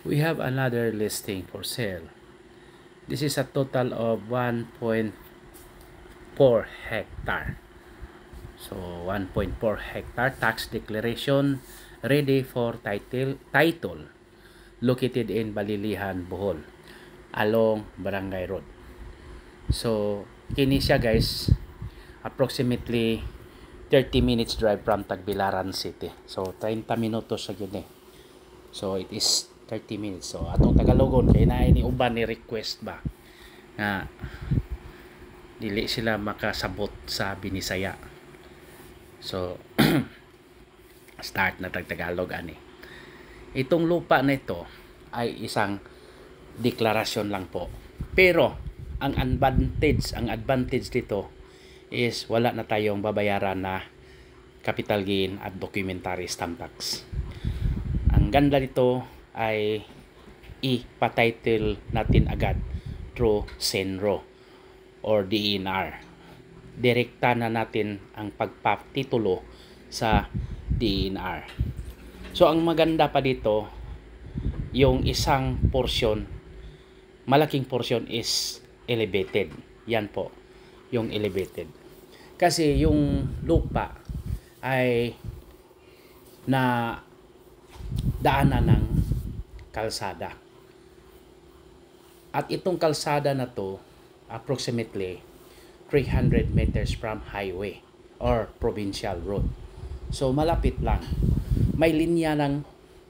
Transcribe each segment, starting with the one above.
We have another listing for sale. This is a total of 1.4 hectare. So 1.4 hectare tax declaration, ready for title, located in Balilihan, Bohol, along Barangay Road. So kini siya guys, approximately 30 minutes drive from Tagbilaran City. So 30 minutos sa yun eh. So it is 30 minutes. So atong Tagalogon kay na ni uban ni request ba na dili sila makasabot sa Binisaya. So start na Tagalog ani. Itong lupa na ito ay isang deklarasyon lang po. Pero ang advantage dito is wala na tayong babayaran na capital gain at documentary stamp tax. Ang ganda nito ay ipatitle natin agad through Senro or DENR. Direkta na natin ang pagpatitulo sa DENR. So ang maganda pa dito, yung isang portion, malaking portion is elevated. Yan po, yung elevated. Kasi yung lupa ay na daanan ng kalsada. At itong kalsada na to, approximately 300 meters from highway or provincial road. So malapit lang. May linya ng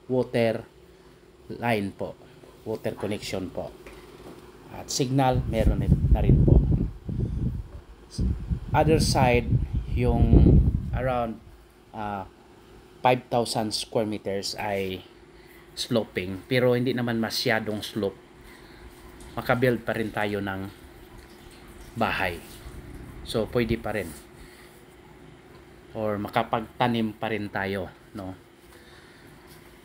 water line po. Water connection po. At signal meron na rin po. Other side, yung around 5,000 square meters ay sloping. Pero hindi naman masyadong slope. Makabuild pa rin tayo ng bahay. So pwede pa rin. Or makapagtanim pa rin tayo, no?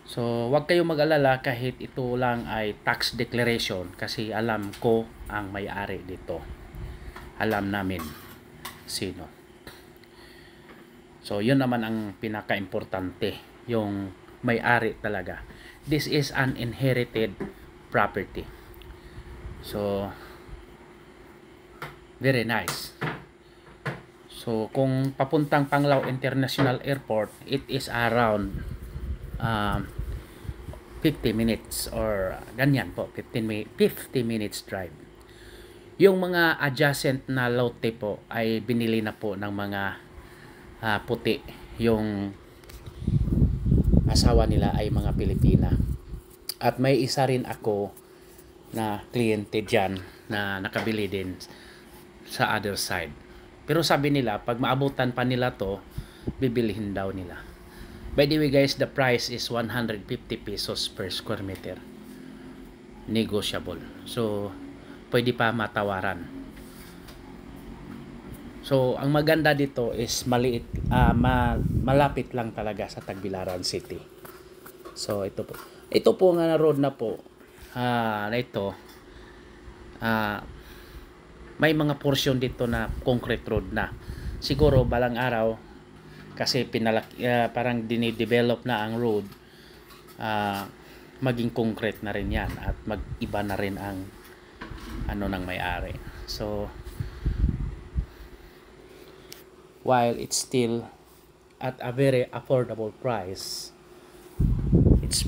So wag kayong mag-alala kahit ito lang ay tax declaration kasi alam ko ang may-ari dito. Alam namin sino. So yun naman ang pinaka-importante, yung may-ari talaga. This is an inherited property. So very nice. So kung papuntang Panglao International Airport, it is around 50 minutes or ganyan po, 50 minutes drive. Yung mga adjacent na lote po ay binili na po ng mga puti. Yung asawa nila ay mga Pilipina. At may isa rin ako na kliyente dyan na nakabili din sa other side. Pero sabi nila, pag maabutan pa nila to, bibilihin daw nila. By the way guys, the price is 150 pesos per square meter. Negotiable. So, pwede pa matawaran. So, ang maganda dito is maliit, malapit lang talaga sa Tagbilaran City. So, ito po. Ito po nga na road na po. Na ito. May mga portion dito na concrete road na. Siguro balang araw kasi parang dinidevelop na ang road, maging concrete na rin yan at mag-iba na rin ang ano ng may-ari. So while it's still at a very affordable price, it's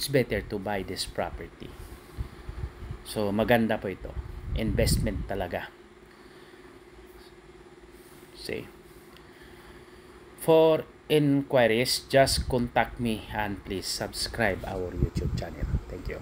better to buy this property. So maganda po ito. Investment talaga. See. For inquiries, just contact me and please subscribe our YouTube channel. Thank you.